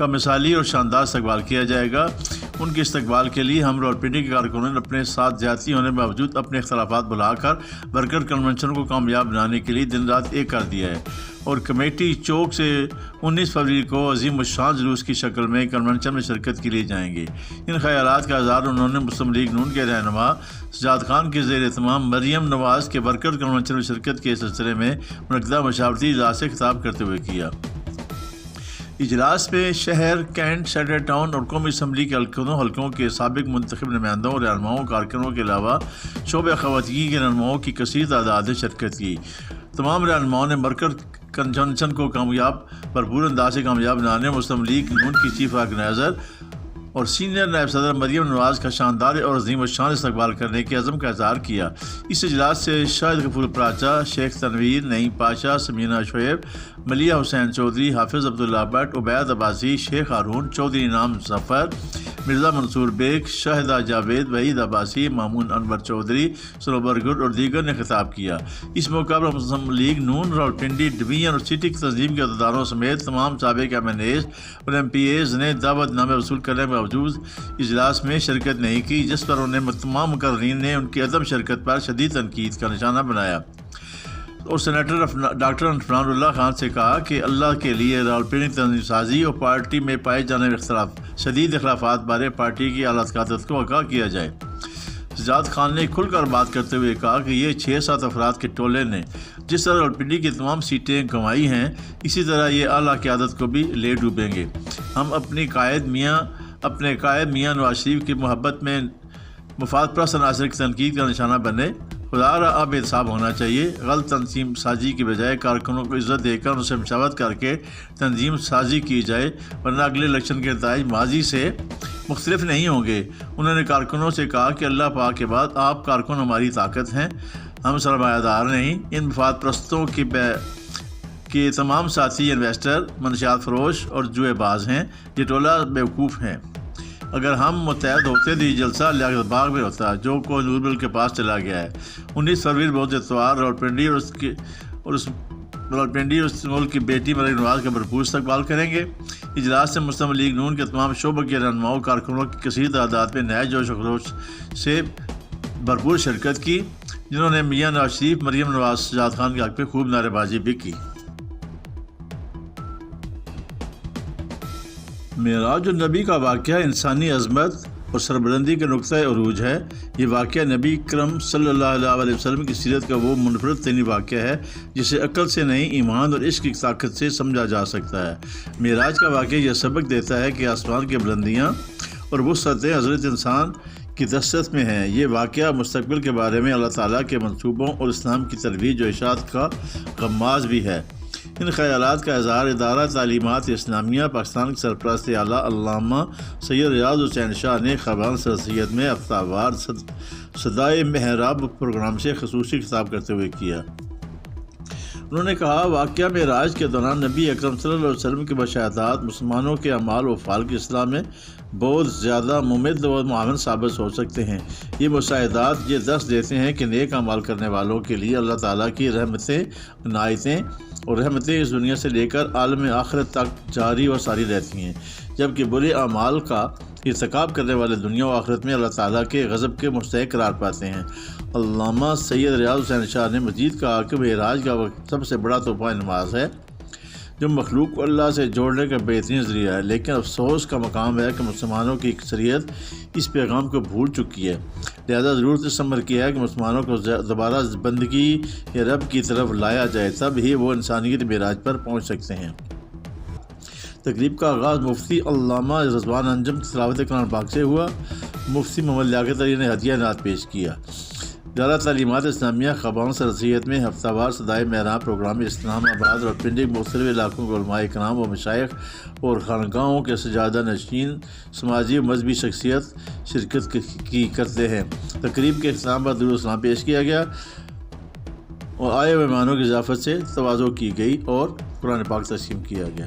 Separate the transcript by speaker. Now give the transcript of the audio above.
Speaker 1: کا مثالی اور شاندار استقبال کیا جائے گا۔ ان کے استقبال کے لیے ہم راولپنڈی کے کارکنوں نے اپنے ساتھ زیادتی ہونے کے باوجود اپنے اختلافات بھلا کر ورکر کنونشن کو کامیاب بنانے کے لیے دن رات ایک کر دیا ہے، اور کمیٹی چوک سے 19 فروری کو عظیم الشان جلوس کی شکل میں کنونشن میں شرکت کے لیے جائیں گے۔ ان خیالات کا اظہار انہوں نے مسلم لیگ نون کے رہنما سجاد خان کے زیر اہتمام مریم نواز کے ورکر کنونشن میں شرکت کے سلسلے میں منعقدہ مشاورتی اجلاس سے خطاب کرتے ہوئے کیا۔ اجلاس میں شہر، کینٹ، سیڈر ٹاؤن اور قومی اسمبلی کے حلقوں کے سابق منتخب نمائندوں، رہنماؤں، کارکنوں کے علاوہ شعبہ خواتین کے رہنماؤں کی کثیر تعداد نے شرکت کی۔ تمام رہنماؤں نے ورکر کنونشن کو بھرپور انداز سے کامیاب بنانے مسلم لیگ نون کی چیف آرگنائزر اور سینئر نائب صدر مریم نواز کا شاندار اور عظیم الشان استقبال کرنے کے عزم کا اظہار کیا۔ اس اجلاس سے شاہد غفور پراچا، شیخ تنویر، نعیم پاشا، سمینہ شعیب، ملیہ حسین چودھری، حافظ عبداللہ بٹ، عبید عباسی، شیخ ہارون، چودھری انعام ظفر، مرزا منصور بیگ، شاہدہ جاوید، وحید عباسی، مامون انور چودھری، سنوبر گل اور دیگر نے خطاب کیا۔ اس موقع پر مسلم لیگ نون راولپنڈی ڈویژن اور سٹی کی تنظیم کے عہدیداروں سمیت تمام سابق ایم این ایز اور ایم پی ایز نے دعوت نامے وصول کرنے کے باوجود اجلاس میں شرکت نہیں کی، جس پر انہیں تمام مقررین نے ان کی عدم شرکت پر شدید تنقید کا نشانہ بنایا، اور سینیٹر ڈاکٹر عثمان اللہ خان سے کہا کہ اللہ کے لیے راولپنڈی تنظیم سازی اور پارٹی میں پائے جانے والی شدید اختلافات بارے پارٹی کی اعلیٰ قیادت کو آگاہ کیا جائے۔ سجاد خان نے کھل کر بات کرتے ہوئے کہا کہ یہ 6-7 افراد کے ٹولے نے جس طرح راولپنڈی کی تمام سیٹیں گنوائی ہیں، اسی طرح یہ اعلیٰ قیادت کو بھی لے ڈوبیں گے۔ ہم اپنے قائد میاں نواز شریف کی محبت میں مفاد پرست عناصر کی تنقید کا نشانہ بنے۔ خدا را اب احتساب ہونا چاہیے۔ غلط تنظیم سازی کی بجائے کارکنوں کو عزت دے کر ان سے مشاورت کر کے تنظیم سازی کی جائے، ورنہ اگلے الیکشن کے نتائج ماضی سے مختلف نہیں ہوں گے۔ انہوں نے کارکنوں سے کہا کہ اللہ پاک کے بعد آپ کارکن ہماری طاقت ہیں، ہم سرمایہ دار نہیں۔ ان مفاد پرستوں کے تمام ساتھی انویسٹر، منشیات فروش اور جوئے باز ہیں۔ یہ ٹولہ بیوقوف ہیں۔ اگر ہم متحد ہوتے تو یہ جلسہ لیاقت باغ میں ہوتا، جو کوہ نور ملک کے پاس چلا گیا ہے۔ 19 فروری روز اتوار راولپنڈی اور اس ملک کی بیٹی مریم نواز کا بھرپور استقبال کریں گے۔ اجلاس سے مسلم لیگ نون کے تمام شعبوں کے رہنماؤں، کارکنوں کی کثیر تعداد میں نئے جوش و خروش سے بھرپور شرکت کی، جنہوں نے میاں نواز شریف، مریم نواز، سجاد خان کے حق پہ خوب نعرے بازی بھی کی۔ معراج النبی کا واقعہ انسانی عظمت اور سربلندی کے نقطۂ عروج ہے۔ یہ واقعہ نبی کرم صلی اللہ علیہ وسلم کی سیرت کا وہ منفرد ترین واقعہ ہے جسے عقل سے نہیں، ایمان اور عشق کی طاقت سے سمجھا جا سکتا ہے۔ معراج کا واقعہ یہ سبق دیتا ہے کہ آسمان کی بلندیاں اور وسعتیں حضرت انسان کی دسترس میں ہیں۔ یہ واقعہ مستقبل کے بارے میں اللہ تعالیٰ کے منصوبوں اور اسلام کی ترویج و اشاعت کا غماز بھی ہے۔ ان خیالات کا اظہار ادارہ تعلیمات اسلامیہ پاکستان کے سرپرست اعلیٰ علامہ سید ریاض حسین شاہ نے خبان سرسید میں ہفتہ وار صدائے محراب پروگرام سے خصوصی خطاب کرتے ہوئے کیا۔ انہوں نے کہا، واقعہ معراج کے دوران نبی اکرم صلی اللہ علیہ وسلم کی مشاہدات مسلمانوں کے اعمال و افعال کی اصلاح میں بہت زیادہ ممد و معاون ثابت ہو سکتے ہیں۔ یہ مشاہدات یہ درس دیتے ہیں کہ نیک اعمال کرنے والوں کے لیے اللہ تعالیٰ کی رحمتیں، عنایتیں اور رحمتیں اس دنیا سے لے کر عالم آخرت تک جاری اور ساری رہتی ہیں، جبکہ برے اعمال کا ارتکاب کرنے والے دنیا و آخرت میں اللہ تعالیٰ کے غضب کے مستحق قرار پاتے ہیں۔ علامہ سید ریاض حسین شاہ نے مزید کہا کہ معراج کا وقت سب سے بڑا تحفہ نماز ہے، جو مخلوق کو اللہ سے جوڑنے کا بہترین ذریعہ ہے، لیکن افسوس کا مقام ہے کہ مسلمانوں کی اکثریت اس پیغام کو بھول چکی ہے۔ لہذا ضرورت اس امر کی ہے کہ مسلمانوں کو دوبارہ بندگی یا رب کی طرف لایا جائے، تب ہی وہ انسانیت معراج پر پہنچ سکتے ہیں۔ تقریب کا آغاز مفتی علامہ رضوان انجم کی تلاوت قرآن پاک سے ہوا۔ مفتی محمد لیاقت علی نے ہدیہ نعت پیش کیا۔ ادارہ تعلیمات اسلامیہ خبان سرسید میں ہفتہ وار صدائے محراب پروگرام اسلام آباد اور پنڈی کے مختلف علاقوں کے علماء کرام و مشائخ اور خانقاہوں کے سجادہ نشین سماجی و مذہبی شخصیت شرکت کرتے ہیں۔ تقریب کے اختتام پر درود و سلام پیش کیا گیا اور آئے مہمانوں کی ضیافت سے تواضع کی گئی اور قرآن پاک تسلیم کیا گیا۔